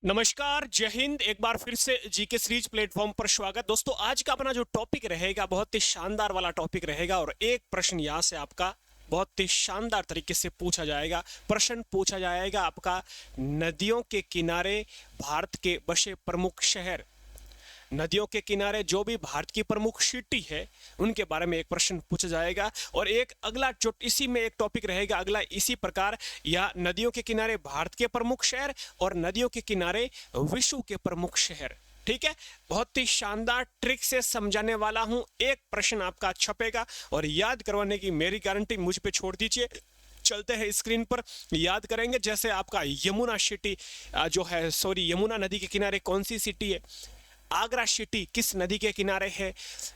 नमस्कार, जय हिंद। एक बार फिर से जीके सीरीज प्लेटफॉर्म पर स्वागत। दोस्तों, आज का अपना जो टॉपिक रहेगा बहुत ही शानदार वाला टॉपिक रहेगा और एक प्रश्न यहाँ से आपका बहुत ही शानदार तरीके से पूछा जाएगा। प्रश्न पूछा जाएगा आपका, नदियों के किनारे भारत के बसे प्रमुख शहर। नदियों के किनारे जो भी भारत की प्रमुख सिटी है उनके बारे में एक प्रश्न पूछा जाएगा। और एक अगला जो इसी में एक टॉपिक रहेगा अगला इसी प्रकार, या नदियों के किनारे भारत के प्रमुख शहर और नदियों के किनारे विश्व के प्रमुख शहर। ठीक है, बहुत ही शानदार ट्रिक से समझाने वाला हूं। एक प्रश्न आपका छपेगा और याद करवाने की मेरी गारंटी मुझ पे छोड़ दीजिए। चलते हैं स्क्रीन पर, याद करेंगे। जैसे आपका यमुना सिटी जो है, सॉरी, यमुना नदी के किनारे कौन सी सिटी है? आगरा सिटी किस नदी के किनारे है?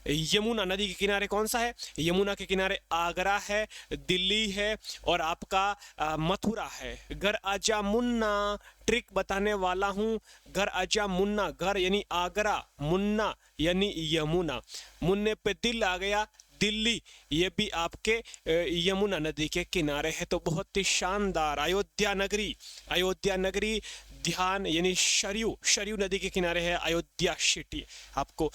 यमुना नदी के किनारे कौन सा है? यमुना के किनारे आगरा है, दिल्ली है और आपका मथुरा है। घर आजा मुन्ना, ट्रिक बताने वाला हूं। घर आजा मुन्ना, घर यानी आगरा, मुन्ना यानी यमुना। मुन्ने पे दिल आ गया, दिल्ली, ये भी आपके यमुना नदी के किनारे है। तो बहुत ही शानदार। अयोध्या नगरी, अयोध्या नगरी ध्यान यानी शरयू, शरयू नदी के किनारे है अयोध्या सिटी। आपको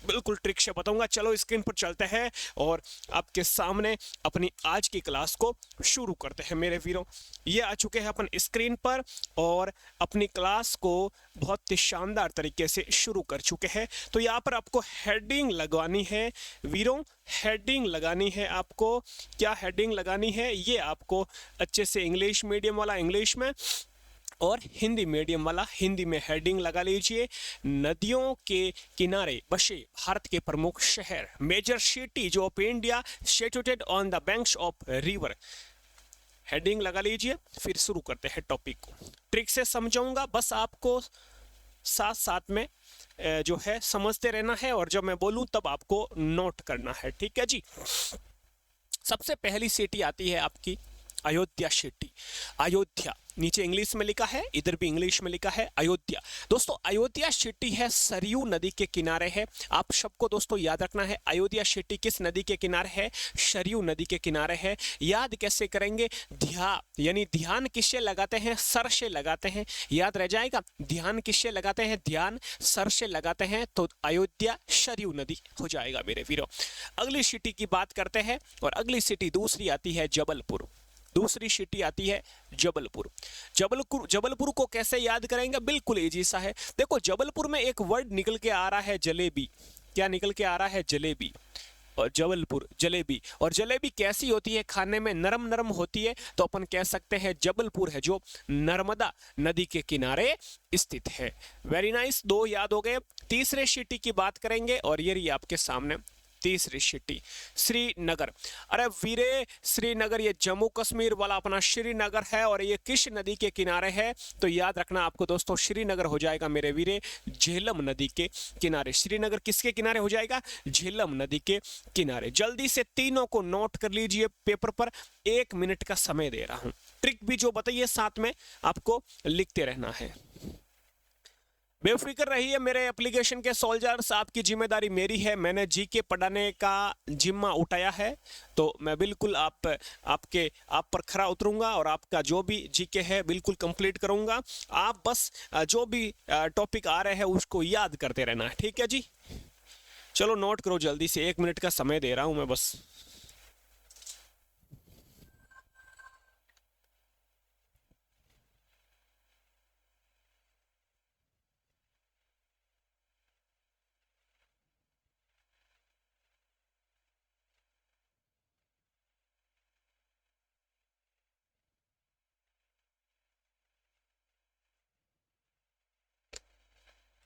बिल्कुल ट्रिक से बताऊंगा। चलो स्क्रीन पर चलते हैं और आपके सामने अपनी आज की क्लास को शुरू करते हैं मेरे वीरों। ये आ चुके हैं अपन स्क्रीन पर और अपनी क्लास को बहुत ही शानदार तरीके से शुरू कर चुके हैं। तो यहाँ पर आपको हेडिंग लगवानी है वीरों, हेडिंग लगानी है आपको। क्या हेडिंग लगानी है? ये आपको अच्छे से इंग्लिश मीडियम वाला इंग्लिश में और हिंदी मीडियम वाला हिंदी में हेडिंग लगा लीजिए। नदियों के किनारे बसे भारत के प्रमुख शहर, major cities of India situated on the banks of river. Heading लगा लीजिए, फिर शुरू करते हैं टॉपिक को। ट्रिक से समझाऊंगा, बस आपको साथ साथ में जो है समझते रहना है और जब मैं बोलूं तब आपको नोट करना है। ठीक है जी। सबसे पहली सिटी आती है आपकी अयोध्या सिटी। अयोध्या नीचे इंग्लिश में लिखा है, इधर भी इंग्लिश में लिखा है अयोध्या। दोस्तों, अयोध्या सिटी है सरयू नदी के किनारे है। आप सबको दोस्तों याद रखना है, अयोध्या सिटी किस नदी के किनारे है? सरयू नदी के किनारे है। याद कैसे करेंगे? यानी ध्यान किससे लगाते हैं? सर से लगाते हैं। याद रह जाएगा। ध्यान किससे लगाते हैं? ध्यान सर से लगाते हैं, तो अयोध्या सरयू नदी हो जाएगा मेरे वीरों। अगली सिटी की बात करते हैं और अगली सिटी दूसरी आती है जबलपुर। दूसरी सिटी आती है जबलपुर। जबलपुर को कैसे याद करेंगे? बिल्कुल इजी सा है। देखो, जबलपुर में एक वर्ड निकल के आ रहा है जलेबी। क्या निकल के आ रहा है? जलेबी। और जबलपुर जलेबी। और जलेबी कैसी होती है? खाने में नरम नरम होती है, तो अपन कह सकते हैं जबलपुर है जो नर्मदा नदी के किनारे स्थित है। वेरी नाइस, दो याद हो गए। तीसरे सिटी की बात करेंगे और ये रही आपके सामने तीसरी सिटी, श्रीनगर। अरे वीरे, श्रीनगर ये जम्मू कश्मीर वाला अपना श्रीनगर है और ये किस नदी के किनारे है? तो याद रखना आपको दोस्तों, श्रीनगर हो जाएगा मेरे वीरे झेलम नदी के किनारे। श्रीनगर किसके किनारे हो जाएगा? झेलम नदी के किनारे। जल्दी से तीनों को नोट कर लीजिए पेपर पर। 1 मिनट का समय दे रहा हूं। ट्रिक भी जो बताइए साथ में आपको लिखते रहना है। बेफिक्र रहिए मेरे एप्लीकेशन के सोल्जर्स, आपकी जिम्मेदारी मेरी है। मैंने जीके पढ़ाने का जिम्मा उठाया है, तो मैं बिल्कुल आप पर खरा उतरूंगा और आपका जो भी जीके है बिल्कुल कंप्लीट करूंगा। आप बस जो भी टॉपिक आ रहे हैं उसको याद करते रहना है। ठीक है जी। चलो नोट करो जल्दी से, 1 मिनट का समय दे रहा हूं मैं बस।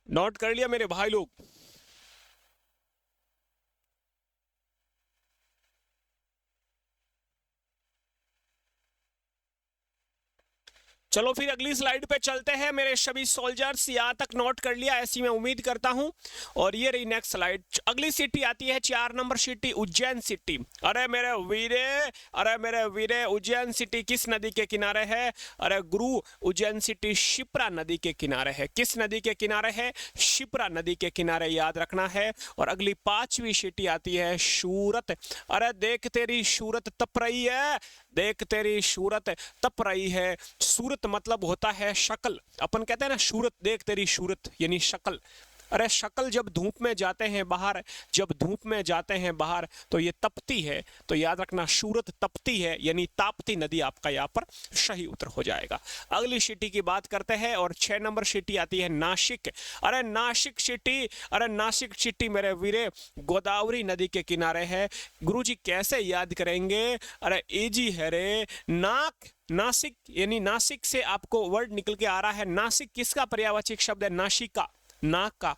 नोट कर लिया मेरे भाई लोग? चलो फिर अगली स्लाइड पे चलते हैं मेरे सभी सोल्जर्स। यहाँ तक नोट कर लिया ऐसी मैं उम्मीद करता हूँ। और ये रही नेक्स्ट स्लाइड। अगली सिटी आती है 4 नंबर सिटी, उज्जैन सिटी। अरे मेरे वीरे उज्जैन सिटी किस नदी के किनारे है? अरे गुरु, उज्जैन सिटी शिप्रा नदी के किनारे है। किस नदी के किनारे है? शिप्रा नदी के किनारे, याद रखना है। और अगली 5वीं सिटी आती है सूरत। अरे देख तेरी सूरत तप रही है, देख तेरी सूरत तप रही है। सूरत मतलब होता है शक्ल। अपन कहते हैं ना सूरत देख तेरी सूरत, यानी शक्ल। अरे शक्ल जब धूप में जाते हैं बाहर, जब धूप में जाते हैं बाहर तो ये तपती है, तो याद रखना सूरत तपती है, यानी ताप्ती नदी आपका यहाँ पर सही उत्तर हो जाएगा। अगली सिटी की बात करते हैं और 6 नंबर सिटी आती है नासिक। अरे नासिक सिटी, अरे नासिक सिटी मेरे वीरे गोदावरी नदी के किनारे है। गुरुजी कैसे याद करेंगे? अरे इजी है रे। नासिक यानी नासिक से आपको वर्ड निकल के आ रहा है। नासिक किसका पर्यायवाची शब्द है? नासिका, नाक का,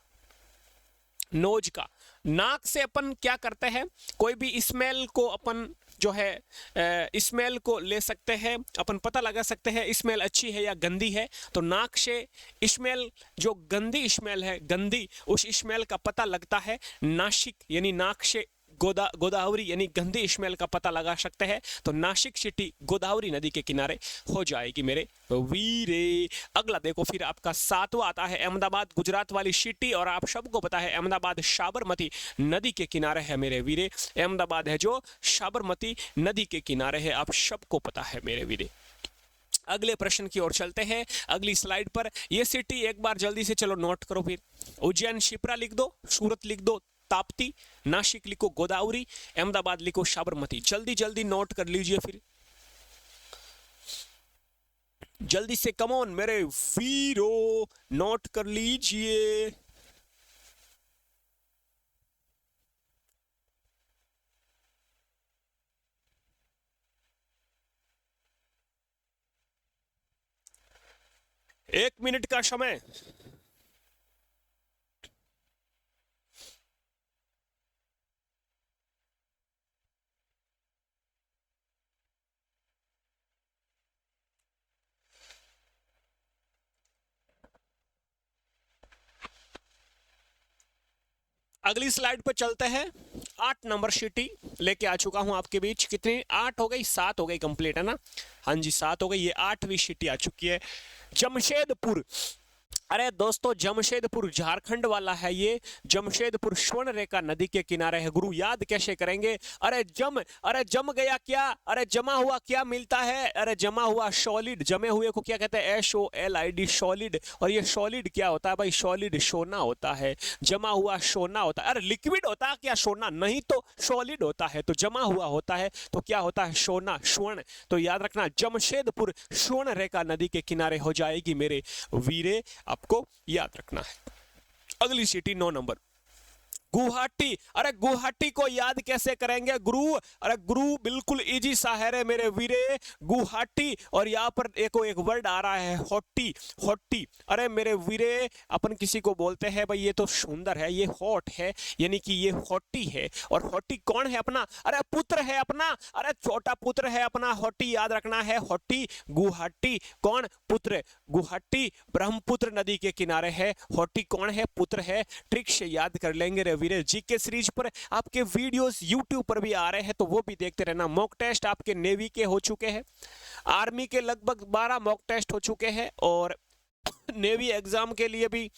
नोज का। नाक से अपन क्या करते हैं? कोई भी स्मेल को अपन जो है स्मेल को ले सकते हैं, अपन पता लगा सकते हैं स्मेल अच्छी है या गंदी है। तो नाक से स्मेल, जो गंदी स्मेल है, गंदी, उस स्मेल का पता लगता है। नासिक यानी नाक से गोदावरी यानी गंदी स्मेल का पता लगा सकते हैं। तो नासिक सिटी गोदावरी नदी के किनारे हो जाएगी मेरे वीरे। अगला देखो फिर आपका 7वां आता है अहमदाबाद, गुजरात वाली सिटी। और आप सबको पता है अहमदाबाद साबरमती नदी के किनारे है मेरे वीरे। अहमदाबाद है जो साबरमती नदी के किनारे है, आप सबको पता है मेरे वीरे। अगले प्रश्न की ओर चलते हैं, अगली स्लाइड पर। ये सिटी एक बार जल्दी से चलो नोट करो फिर। उज्जैन शिप्रा लिख दो, सूरत लिख दो ताप्ती, नासिक लिखो गोदावरी, अहमदाबाद लिखो साबरमती। जल्दी जल्दी नोट कर लीजिए फिर, जल्दी से, कम ऑन मेरे वीरो, नोट कर लीजिए। एक मिनट का समय। अगली स्लाइड पर चलते हैं। 8 नंबर सिटी लेके आ चुका हूं आपके बीच। कितनी? 8 हो गई, 7 हो गई कंप्लीट, है ना? हाँ जी 7 हो गई। ये 8वीं सिटी आ चुकी है, जमशेदपुर। अरे दोस्तों जमशेदपुर झारखंड वाला है ये। जमशेदपुर स्वर्ण रेखा नदी के किनारे है। गुरु याद कैसे करेंगे? अरे जम गया क्या? अरे जमा हुआ क्या मिलता है? अरे जमा हुआ सॉलिड, जमे हुए को क्या कहते हैं? SOLID, solid. और ये सॉलिड क्या होता है भाई? सॉलिड सोना होता है, जमा हुआ सोना होता है। अरे लिक्विड होता है क्या सोना? नहीं तो सॉलिड होता है। तो जमा हुआ होता है तो क्या होता है? सोना, स्वर्ण। तो याद रखना जमशेदपुर स्वर्ण रेखा नदी के किनारे हो जाएगी मेरे वीरे, आपको याद रखना है। अगली सिटी 9 नंबर गुवाहाटी। अरे गुवाहाटी को याद कैसे करेंगे गुरु? अरे गुरु बिल्कुल इजी सा है रे मेरे वीरे, गुवाहाटी। और यहाँ पर एक वर्ड आ रहा है हॉटी, हॉटी। अरे मेरे वीरे अपन किसी को बोलते हैं भाई ये तो सुंदर है, ये हॉट है, यानी कि ये हॉटी है। और हॉटी कौन है? अपना, अरे पुत्र है अपना, अरे छोटा पुत्र है अपना हॉटी, याद रखना है हॉटी। गुवाहाटी कौन? पुत्र। गुवाहाटी ब्रह्मपुत्र नदी के किनारे है। हॉटी कौन है? पुत्र है। ट्रिक से याद कर लेंगे रे वीरे। जीके सीरीज पर आपके वीडियोस यूट्यूब पर भी आ रहे हैं तो वो भी देखते रहना। मॉक टेस्ट आपके नेवी के हो चुके हैं, आर्मी के लगभग 12 मॉक टेस्ट हो चुके हैं, और नेवी एग्जाम के लिए भी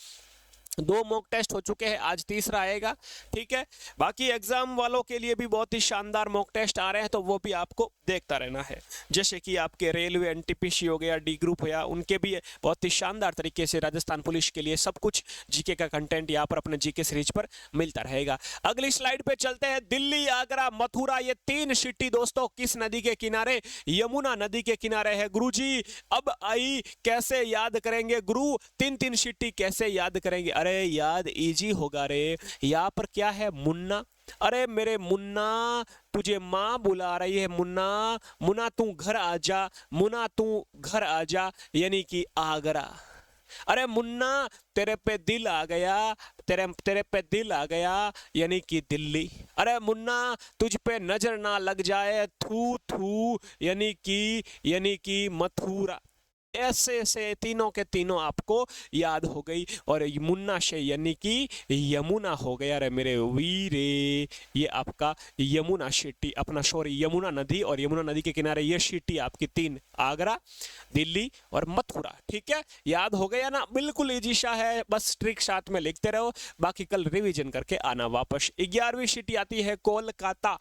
2 मॉक टेस्ट हो चुके हैं, आज तीसरा आएगा। ठीक है, बाकी एग्जाम वालों के लिए भी बहुत ही शानदार मॉक टेस्ट आ रहे हैं तो वो भी आपको देखता रहना है। जैसे कि आपके रेलवे एनटीपीसी हो गया, डी ग्रुप हो गया, उनके भी बहुत ही शानदार तरीके से राजस्थान पुलिस के लिए सब कुछ जीके का कंटेंट यहाँ पर अपने जीके सीरीज पर मिलता रहेगा। अगली स्लाइड पे चलते हैं। दिल्ली, आगरा, मथुरा, ये 3 सिटी दोस्तों किस नदी के किनारे? यमुना नदी के किनारे है। गुरुजी अब आई कैसे याद करेंगे गुरु? 3 सिटी कैसे याद करेंगे? अरे याद इजी होगा रे। यहाँ पर क्या है? मुन्ना। अरे मेरे मुन्ना, तुझे माँ बुला रही है मुन्ना, मुन्ना तू घर आजा, मुन्ना तू घर आजा, यानी कि आगरा। अरे मुन्ना तेरे पे दिल आ गया, तेरे पे दिल आ गया, यानी कि दिल्ली। अरे मुन्ना तुझ पे नजर ना लग जाए, थू थू, यानी कि मथुरा। ऐसे से तीनों के तीनों आपको याद हो गई। और मुन्ना से यानी कि यमुना हो गया रे मेरे वीरे। ये आपका यमुना सिटी, अपना सॉरी यमुना नदी, और यमुना नदी के किनारे ये सिटी आपकी 3, आगरा, दिल्ली और मथुरा। ठीक है, याद हो गया ना? बिल्कुल इजी सा है, बस ट्रिक साथ में लिखते रहो, बाकी कल रिवीजन करके आना वापस। 11वीं सिटी आती है कोलकाता।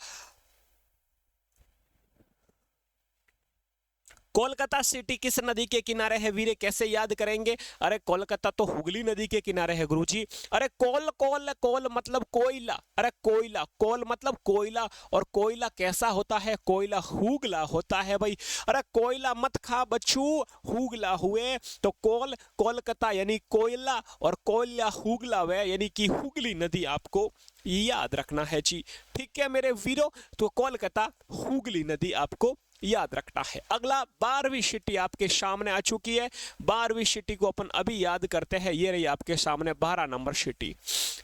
कोलकाता सिटी किस नदी के किनारे है वीरे, कैसे याद करेंगे? अरे कोलकाता तो हुगली नदी के किनारे है गुरुजी। अरे कोल कोल कोल मतलब कोयला, अरे कोयला, कोल मतलब कोयला, और कोयला कैसा होता है? कोयला हुगला होता है भाई। अरे कोयला मत खा बच्चू, हुगला हुए तो कोल कोलकाता यानी कोयला, और कोयला हुगला हुए यानी कि हुगली नदी आपको याद रखना है जी। ठीक है मेरे वीरो, तो कोलकाता हुगली नदी आपको याद रखना है। अगला 12वीं सिटी आपके सामने आ चुकी है। 12वीं सिटी को अपन अभी याद करते हैं। ये रही आपके सामने 12 नंबर सिटी,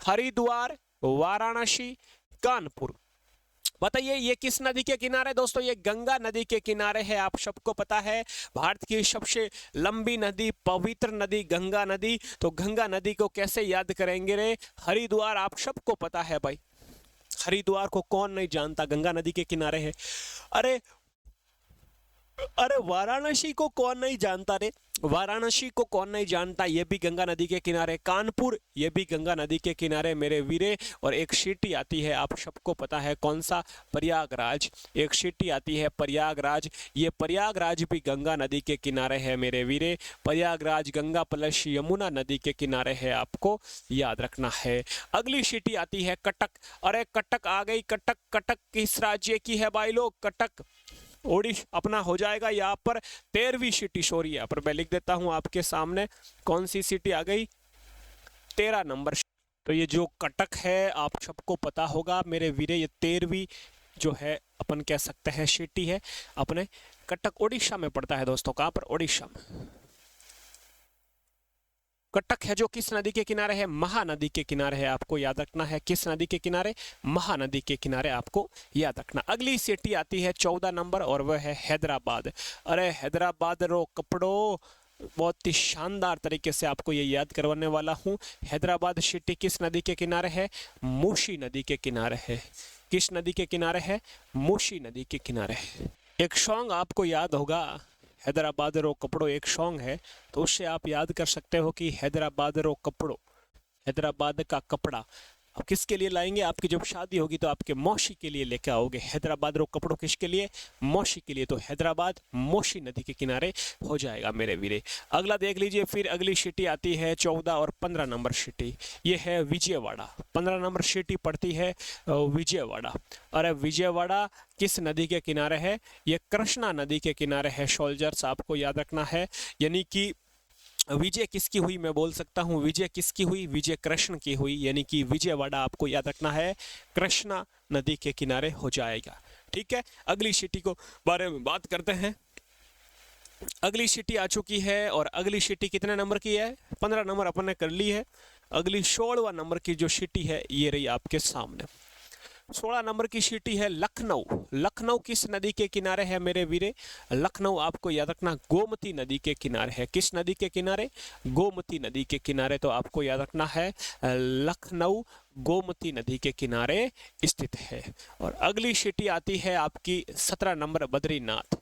हरिद्वार, वाराणसी, कानपुर। बताइए ये किस नदी के किनारे? दोस्तों ये गंगा नदी के किनारे है, आप सबको पता है। भारत की सबसे लंबी नदी, पवित्र नदी गंगा नदी। तो गंगा नदी को कैसे याद करेंगे रे? हरिद्वार आप सबको पता है भाई, हरिद्वार को कौन नहीं जानता, गंगा नदी के किनारे है। अरे अरे वाराणसी को कौन नहीं जानता रे, वाराणसी को कौन नहीं जानता, ये भी गंगा नदी के किनारे। कानपुर ये भी गंगा नदी के किनारे मेरे वीरे। और एक सिटी आती है, आप सबको पता है कौन सा? प्रयागराज। एक सिटी आती है प्रयागराज, ये प्रयागराज भी गंगा नदी के किनारे है मेरे वीरे। प्रयागराज गंगा प्लस यमुना नदी के किनारे है, आपको याद रखना है। अगली सिटी आती है कटक। अरे कटक आ गई, कटक। कटक किस राज्य की है भाई लोग? कटक ओडिशा अपना हो जाएगा यहाँ पर। 13वीं सिटी, सॉरी यहाँ पर मैं लिख देता हूँ आपके सामने, कौन सी सिटी आ गई? 13 नंबर। तो ये जो कटक है आप सबको पता होगा मेरे वीरे, ये 13वीं जो है अपन कह सकते हैं सिटी है अपने। कटक ओडिशा में पड़ता है दोस्तों, कहाँ पर? ओडिशा में। कटक है जो किस नदी के किनारे है? महानदी के किनारे है, आपको याद रखना है। किस नदी के किनारे? महानदी के किनारे, आपको याद रखना। अगली सिटी आती है 14 नंबर, और वह है हैदराबाद। अरे हैदराबाद रो कपड़ो, बहुत ही शानदार तरीके से आपको ये याद करवाने वाला हूँ। हैदराबाद सिटी किस नदी के किनारे है? मूसी नदी के किनारे है। किस नदी के किनारे है? मूसी नदी के किनारे है। एक सॉन्ग आपको याद होगा, हैदराबाद रो कपड़ो एक सॉन्ग है, तो उससे आप याद कर सकते हो कि हैदराबाद रो कपड़ो, हैदराबाद का कपड़ा अब किसके लिए लाएंगे? आपकी जब शादी होगी तो आपके मौसी के लिए लेकर आओगे। हैदराबाद रो कपड़ो किसके लिए? मौसी के लिए। तो हैदराबाद मौसी नदी के किनारे हो जाएगा मेरे वीरे। अगला देख लीजिए, फिर अगली सिटी आती है 14 और 15 नंबर सिटी, ये है विजयवाड़ा। 15 नंबर सिटी पड़ती है विजयवाड़ा। अरे विजयवाड़ा किस नदी के किनारे है? ये कृष्णा नदी के किनारे है सोल्जर्स, आपको याद रखना है। यानी कि विजय किसकी हुई? मैं बोल सकता हूँ विजय किसकी हुई? विजय कृष्ण की हुई, यानी कि विजयवाड़ा आपको याद रखना है कृष्णा नदी के किनारे हो जाएगा। ठीक है, अगली सिटी को बारे में बात करते हैं। अगली सिटी आ चुकी है, और अगली सिटी कितने नंबर की है? 15 नंबर अपन ने कर ली है। अगली 16वां नंबर की जो सिटी है ये रही आपके सामने। 16 नंबर की सिटी है लखनऊ। लखनऊ किस नदी के किनारे है मेरे वीरे? लखनऊ आपको याद रखना गोमती नदी के किनारे है। किस नदी के किनारे? गोमती नदी के किनारे। तो आपको याद रखना है लखनऊ गोमती नदी के किनारे स्थित है। और अगली सिटी आती है आपकी 17 नंबर बद्रीनाथ।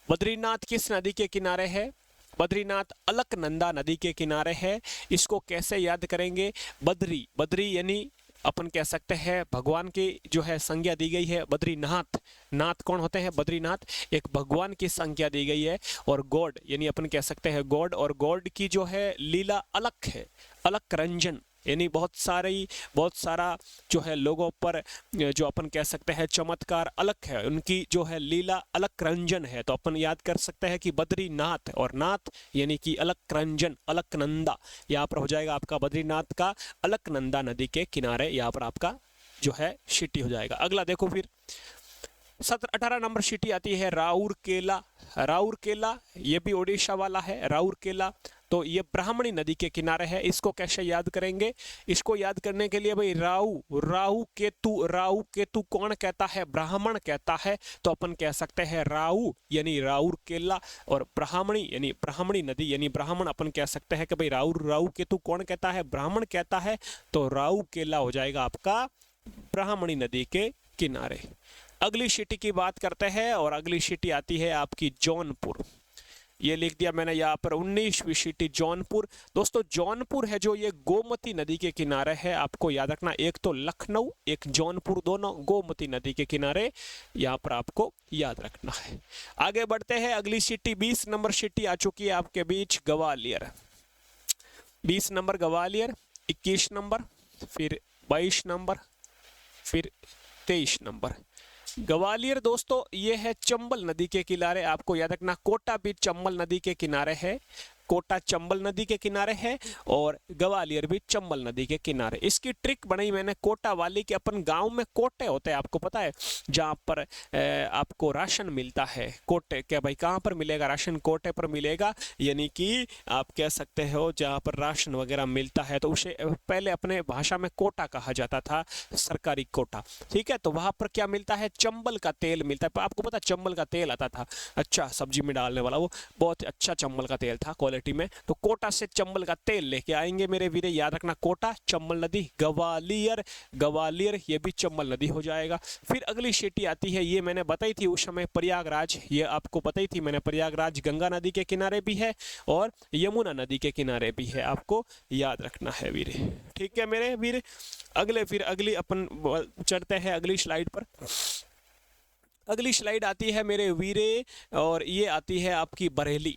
बद्रीनाथ किस नदी के किनारे है? बद्रीनाथ अलकनंदा नदी के किनारे है। इसको कैसे याद करेंगे? बद्री, बद्री यानी अपन कह सकते हैं भगवान की जो है संज्ञा दी गई है। बद्रीनाथ, नाथ कौन होते हैं? बद्रीनाथ एक भगवान की संज्ञा दी गई है। और गॉड यानी अपन कह सकते हैं गॉड, और गॉड की जो है लीला अलग है, अलग रंजन, यानी बहुत सारा जो है लोगों पर जो अपन कह सकते हैं चमत्कार अलग है, उनकी जो है लीला अलग रंजन है। तो अपन याद कर सकते हैं कि बद्रीनाथ, और नाथ यानी कि अलग रंजन, अलकनंदा, यहाँ पर हो जाएगा आपका बद्रीनाथ का अलकनंदा नदी के किनारे, यहाँ पर आपका जो है सिटी हो जाएगा। अगला देखो फिर 18 नंबर सिटी आती है राउरकेला। राउरकेला ये भी ओडिशा वाला है, राउरकेला। तो ये ब्राह्मणी नदी के किनारे है। इसको कैसे याद करेंगे? इसको याद करने के लिए भाई राहु केतु कौन कहता है? ब्राह्मण कहता है। तो अपन कह सकते हैं राहु यानी राउरकेला, और ब्राह्मणी यानी ब्राह्मणी नदी यानी ब्राह्मण। अपन कह सकते हैं कि भाई राहु केतु कौन कहता है? ब्राह्मण कहता है। तो राउरकेला हो जाएगा आपका ब्राह्मणी नदी के किनारे। अगली सिटी की बात करते हैं, और अगली सिटी आती है आपकी जौनपुर। ये लिख दिया मैंने यहाँ पर। 19वीं सिटी जौनपुर। दोस्तों जौनपुर है जो ये गोमती नदी के किनारे है, आपको याद रखना। एक तो लखनऊ एक जौनपुर, दोनों गोमती नदी के किनारे, यहाँ पर आपको याद रखना है। आगे बढ़ते हैं, अगली सिटी 20 नंबर सिटी आ चुकी है आपके बीच, ग्वालियर। 20 नंबर ग्वालियर, 21 नंबर, फिर 22 नंबर, फिर 23 नंबर। ग्वालियर दोस्तों ये है चंबल नदी के किनारे, आपको याद रखना। कोटा भी चंबल नदी के किनारे है, कोटा चंबल नदी के किनारे है, और ग्वालियर भी चंबल नदी के किनारे। इसकी ट्रिक बनाई मैंने कोटा वाली कि अपन गांव में कोटे होते हैं, आपको पता है, जहां पर आपको राशन मिलता है। कोटे क्या भाई, कहां पर मिलेगा राशन? कोटे पर मिलेगा, यानी कि आप कह सकते हो जहां पर राशन वगैरह मिलता है, तो उसे पहले अपने भाषा में कोटा कहा जाता था, सरकारी कोटा, ठीक है। तो वहां पर क्या मिलता है? चंबल का तेल मिलता है। आपको पता चंबल का तेल आता था, अच्छा सब्जी में डालने वाला, वो बहुत अच्छा चंबल का तेल था क्वालिटी में। तो कोटा से चंबल का तेल लेके आएंगे मेरे वीरे, याद रखना। कोटा चंबल नदी, ग्वालियर, ग्वालियर ये भी चंबल नदी हो जाएगा। फिर अगली सिटी आती है, ये मैंने बताई थी उस समय, प्रयागराज। ये आपको बताई थी मैंने, प्रयागराज गंगा नदी के किनारे भी है और यमुना नदी के किनारे भी है, आपको याद रखना है वीरे, ठीक है मेरे वीरे। अगले फिर अगली अपन चढ़ते हैं अगली स्लाइड पर। अगली स्लाइड आती है मेरे वीरे, और ये आती है आपकी बरेली।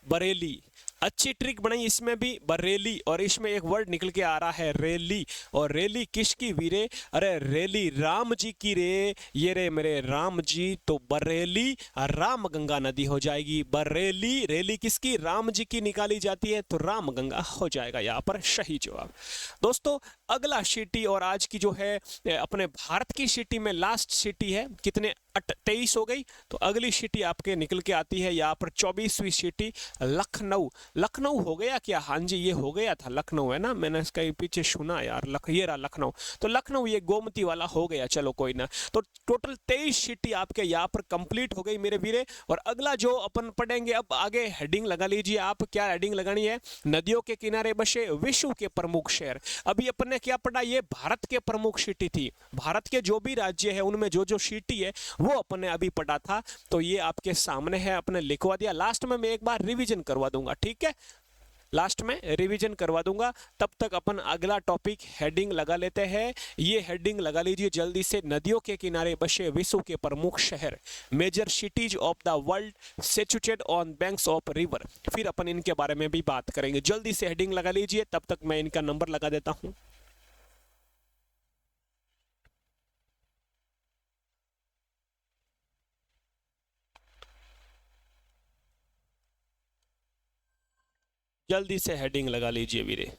बरेली अच्छी ट्रिक बनाई इसमें भी, बरेली, और इसमें एक वर्ड निकल के आ रहा है रेली। और रेली किसकी वीरे? अरे रेली राम जी की रे, ये रे मेरे राम जी। तो बरेली राम गंगा नदी हो जाएगी। बरेली रेली किसकी? राम जी की निकाली जाती है, तो राम गंगा हो जाएगा यहाँ पर सही जवाब। दोस्तों अगला सिटी, और आज की जो है अपने भारत की सिटी में लास्ट सिटी है, कितने 23 हो गई, तो अगली सिटी आपके निकल के आती है यहाँ पर 24वीं सिटी, लखनऊ। लखनऊ हो गया क्या? हाँ जी ये हो गया था, लखनऊ है ना, मैंने इसका पीछे सुना यार, ये रहा लखनऊ। तो लखनऊ ये गोमती वाला हो गया, चलो कोई ना। तो टोटल 23 सिटी आपके यहाँ पर कंप्लीट हो गई मेरे वीरे। और अगला जो अपन पढ़ेंगे, अब आगे हेडिंग लगा लीजिए आप, क्या हेडिंग लगानी है? नदियों के किनारे बसे विश्व के प्रमुख शहर। अभी अपन ने क्या पढ़ा? ये भारत के प्रमुख सिटी थी, भारत के जो भी राज्य है उनमें जो जो सिटी है वो अपन ने अभी पढ़ा था। तो ये आपके सामने है, अपने लिखवा दिया। लास्ट में मैं एक बार रिवीजन करवा दूंगा, ठीक है, लास्ट में रिवीजन करवा दूंगा। तब तक अपन अगला टॉपिक हेडिंग लगा लेते हैं। ये हेडिंग लगा लीजिए जल्दी से, नदियों के किनारे बसे विश्व के प्रमुख शहर, major cities of the world situated on banks of river. फिर अपन इनके बारे में भी बात करेंगे, जल्दी से हेडिंग लगा लीजिए, तब तक मैं इनका नंबर लगा देता हूं। जल्दी से हेडिंग लगा लीजिए वीरे।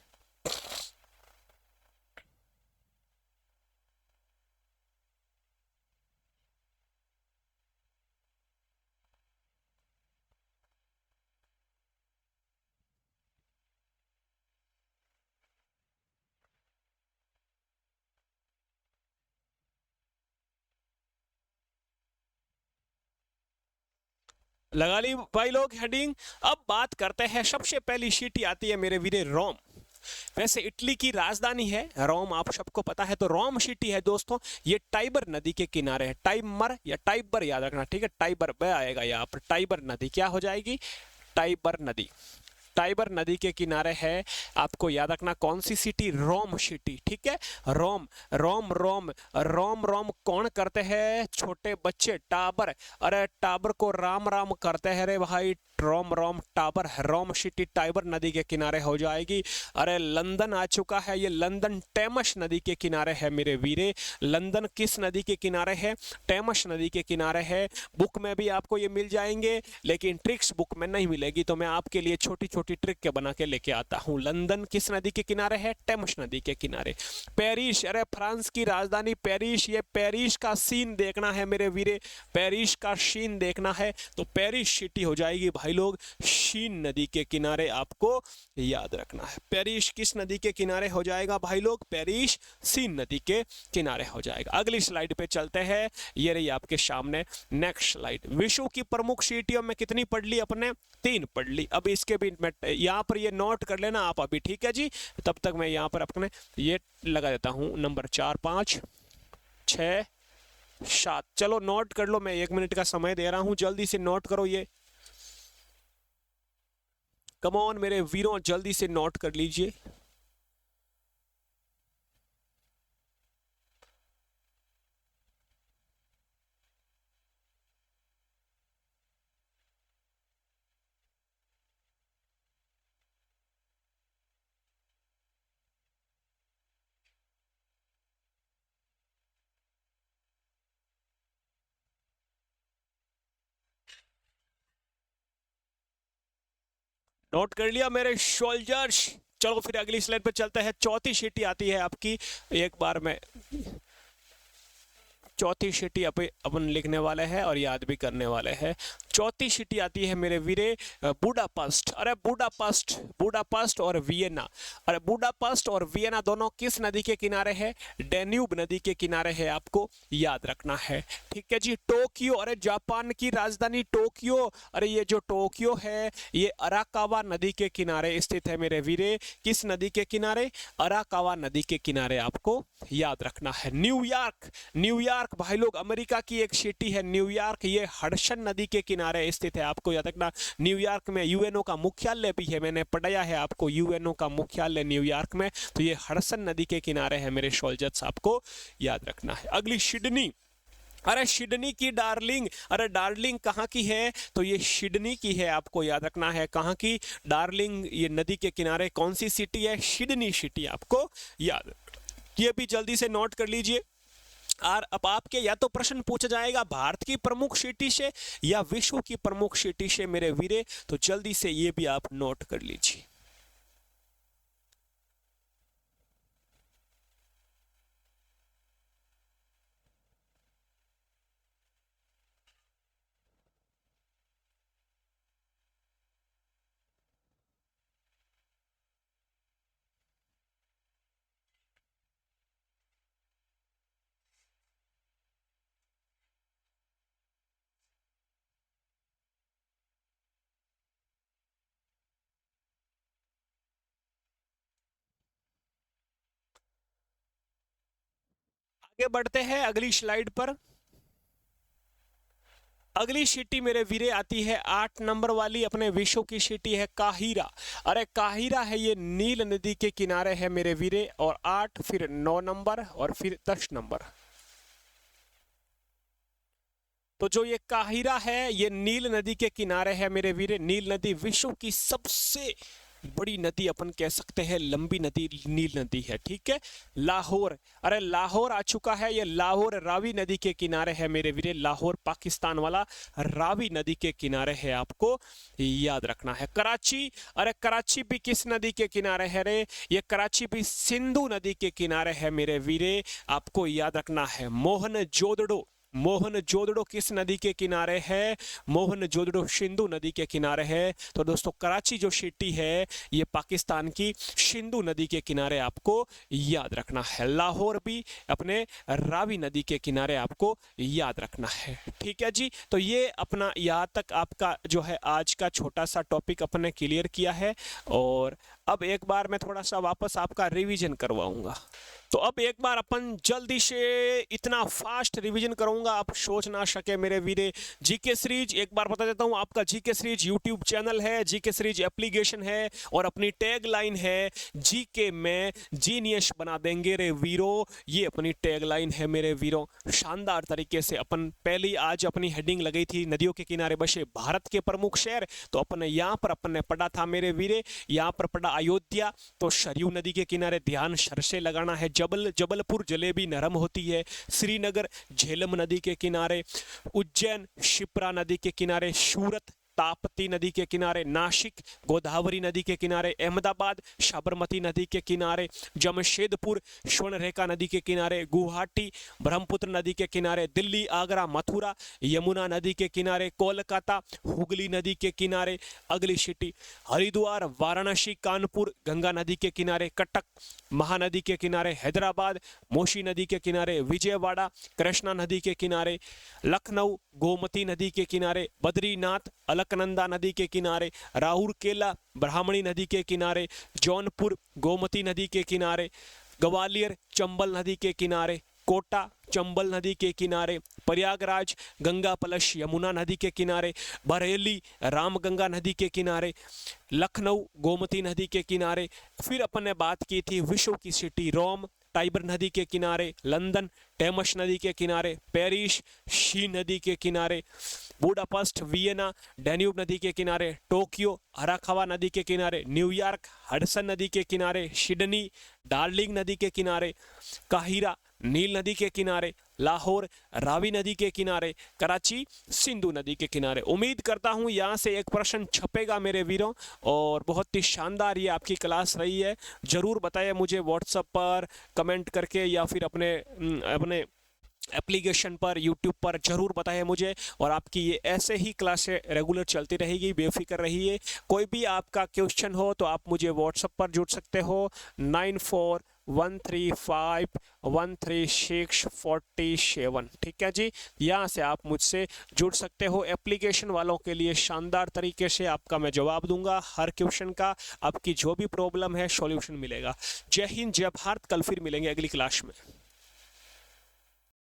लगा ली भाई लोग हेडिंग। अब बात करते हैं, सबसे पहली सिटी आती है मेरे वीरे रोम। वैसे इटली की राजधानी है रोम, आप सबको पता है। तो रोम सिटी है दोस्तों, ये टाइबर नदी के किनारे है। टाइमर या टाइबर याद रखना, ठीक है, टाइबर बे आएगा यहाँ पर। टाइबर नदी क्या हो जाएगी? टाइबर नदी। टाइबर नदी के किनारे है, आपको याद रखना कौन सी सिटी? रोम सिटी, ठीक है। रोम रोम रोम रोम रोम कौन करते हैं? छोटे बच्चे, टाबर। अरे टाबर को राम राम करते हैं रे भाई, रोम रोम टाबर। रोम सिटी टाइबर नदी के किनारे हो जाएगी। अरे लंदन आ चुका है, ये लंदन टेमस नदी के किनारे है मेरे वीरे। लंदन किस नदी के किनारे है? टेमस नदी के किनारे है। बुक में भी आपको ये मिल जाएंगे, लेकिन ट्रिक्स बुक में नहीं मिलेगी, तो मैं आपके लिए छोटी छोटी ट्रिक के बना के लेके आता हूँ। लंदन किस नदी के किनारे है? टेमस नदी के किनारे। पेरिस, अरे फ्रांस की राजधानी पेरिस, ये पेरिस का सीन देखना है मेरे वीरे, पेरिस का सीन देखना है। तो पेरिस सिटी हो जाएगी भाई लोग, शीन नदी के किनारे, आपको याद रखना है। पेरिस किस नदी के किनारे हो जाएगा भाई लोग? पेरिस सीन नदी के किनारे हो जाएगा। अगली स्लाइड पे चलते हैं, ये रही आपके सामने नेक्स्ट स्लाइड। विश्व की प्रमुख सिटियों में कितनी पढ़ ली अपने? 3 पढ़ ली। अब इसके भी यहाँ पर ये नोट कर लेना आप अभी, ठीक है जी। तब तक मैं यहाँ पर अपने ये लगा देता हूँ नंबर 4 5 6 7। चलो नोट कर लो, मैं 1 मिनट का समय दे रहा हूँ, जल्दी से नोट करो ये। कम ऑन मेरे वीरों, जल्दी से नोट कर लीजिए। नोट कर लिया मेरे सोल्जर्स? चलो फिर अगली स्लाइड पे चलते हैं। चौथी सीटी आती है आपकी, एक बार में चौथी सीटी अपन लिखने वाले हैं और याद भी करने वाले हैं। चौथी सिटी आती है मेरे वीरे बुडापेस्ट। अरे बुडापेस्ट, बुडापेस्ट और वियना। अरे बुडापेस्ट और वियना दोनों किस नदी के किनारे है? डेन्यूब नदी के किनारे है, आपको याद रखना है। ठीक है जी। टोक्यो, अरे जापान की राजधानी टोक्यो। अरे ये जो टोक्यो है ये अराकावा नदी के किनारे स्थित है मेरे वीरे। किस नदी के किनारे? अराकावा नदी के किनारे, आपको याद रखना है। न्यूयॉर्क, न्यूयॉर्क भाई लोग अमेरिका की एक सिटी है न्यूयॉर्क, ये हडसन नदी के किनारे स्थित है, आपको याद रखना। न्यूयॉर्क में यूएनओ का मुख्यालय भी है, मैंने पढ़ाया है आपको यूएनओ का मुख्यालय न्यूयॉर्क में। तो ये हडसन नदी के किनारे है मेरे सोल्जर्स, आपको याद रखना है। अगली सिडनी। अरे सिडनी की डार्लिंग, अरे डार्लिंग कहाँ की है? तो ये सिडनी की है, आपको याद रखना है। कहाँ की डार्लिंग? ये नदी के किनारे कौन सी सिटी है? सिडनी सिटी, आपको याद, ये भी जल्दी से नोट कर लीजिए। और अब आपके या तो प्रश्न पूछा जाएगा भारत की प्रमुख सिटी से या विश्व की प्रमुख सिटी से मेरे वीरे, तो जल्दी से ये भी आप नोट कर लीजिए। आगे बढ़ते हैं अगली स्लाइड पर। अगली सिटी मेरे वीरे आती है 8 नंबर वाली, अपने विश्व की सिटी है काहिरा। अरे काहिरा है ये नील नदी के किनारे है मेरे वीरे। और 8, फिर 9 नंबर और फिर 10 नंबर। तो जो ये काहिरा है ये नील नदी के किनारे है मेरे वीरे। नील नदी विश्व की सबसे बड़ी नदी अपन कह सकते हैं, लंबी नदी नील नदी है। ठीक है। लाहौर, अरे लाहौर आ चुका है, ये लाहौर रावी नदी के किनारे है मेरे वीरे। लाहौर पाकिस्तान वाला रावी नदी के किनारे है, आपको याद रखना है। कराची, अरे कराची भी किस नदी के किनारे है रे? ये कराची भी सिंधु नदी के किनारे है मेरे वीरे, आपको याद रखना है। मोहनजोदड़ो, मोहनजोदड़ो किस नदी के किनारे है? मोहनजोदड़ो सिंधु नदी के किनारे है। तो दोस्तों कराची जो सिटी है ये पाकिस्तान की सिंधु नदी के किनारे, आपको याद रखना है। लाहौर भी अपने रावी नदी के किनारे, आपको याद रखना है। ठीक है जी। तो ये अपना यहाँ तक आपका जो है आज का छोटा सा टॉपिक अपने क्लियर किया है। और अब एक बार मैं थोड़ा सा वापस आपका रिवीजन करवाऊंगा। तो अब एक बार अपन जल्दी से, इतना फास्ट रिवीजन करूंगा आप सोच ना सके मेरे वीरे। जीके सीरीज एक बार बता देता हूं, आपका जीके सीरीज यूट्यूब चैनल है, जीके सीरीज एप्लीकेशन है और अपनी टैग लाइन है जीके में जीनियस बना देंगे रे वीरो। ये अपनी टैग लाइन है मेरे वीरों। शानदार तरीके से अपन पहली आज अपनी हेडिंग लगाई थी नदियों के किनारे बसे भारत के प्रमुख शहर। तो अपन यहाँ पर अपन ने पढ़ा था मेरे वीरे, यहाँ पर पढ़ा अयोध्या, तो सरयू नदी के किनारे ध्यान सर से लगाना है। जबलपुर जलेबी नरम होती है। श्रीनगर झेलम नदी के किनारे। उज्जैन शिप्रा नदी के किनारे। सूरत ताप्ती नदी के किनारे। नासिक गोदावरी नदी के किनारे। अहमदाबाद साबरमती नदी के किनारे। जमशेदपुर स्वर्णरेखा नदी के किनारे। गुवाहाटी ब्रह्मपुत्र नदी के किनारे। दिल्ली आगरा मथुरा यमुना नदी के किनारे। कोलकाता हुगली नदी के किनारे। अगली सिटी हरिद्वार वाराणसी कानपुर गंगा नदी के किनारे। कटक महानदी के किनारे। हैदराबाद मोशी नदी के किनारे। विजयवाड़ा कृष्णा नदी के किनारे। लखनऊ गोमती नदी के किनारे। बद्रीनाथ अलकनंदा नदी के किनारे। राउरकेला ब्राह्मणी नदी के किनारे। जौनपुर गोमती नदी के किनारे। ग्वालियर चंबल नदी के किनारे। कोटा चंबल नदी के किनारे, प्रयागराज गंगा प्लस यमुना नदी के किनारे, बरेली रामगंगा नदी के किनारे, लखनऊ गोमती नदी के किनारे। फिर अपन ने बात की थी विश्व की सिटी रोम टाइबर नदी के किनारे, लंदन टेमस नदी के किनारे, पेरिस शी नदी के किनारे, बुडापेस्ट वियना डैन्यूब नदी के किनारे, टोक्यो अराकावा नदी के किनारे, न्यूयॉर्क हडसन नदी के किनारे, सिडनी डार्लिंग नदी के किनारे, काहिरा नील नदी के किनारे, लाहौर रावी नदी के किनारे, कराची सिंधु नदी के किनारे। उम्मीद करता हूं यहां से एक प्रश्न छपेगा मेरे वीरों, और बहुत ही शानदार ये आपकी क्लास रही है। जरूर बताइए मुझे व्हाट्सएप पर कमेंट करके या फिर अपने एप्लीकेशन पर यूट्यूब पर जरूर बताइए मुझे। और आपकी ये ऐसे ही क्लासें रेगुलर चलती रहेगी, बेफिक्र रहिए। कोई भी आपका क्वेश्चन हो तो आप मुझे व्हाट्सएप पर जुड़ सकते हो 9413513647। ठीक है जी, यहाँ से आप मुझसे जुड़ सकते हो। एप्लीकेशन वालों के लिए शानदार तरीके से आपका मैं जवाब दूंगा, हर क्वेश्चन का आपकी जो भी प्रॉब्लम है सॉल्यूशन मिलेगा। जय हिंद जय भारत, कल फिर मिलेंगे अगली क्लास में।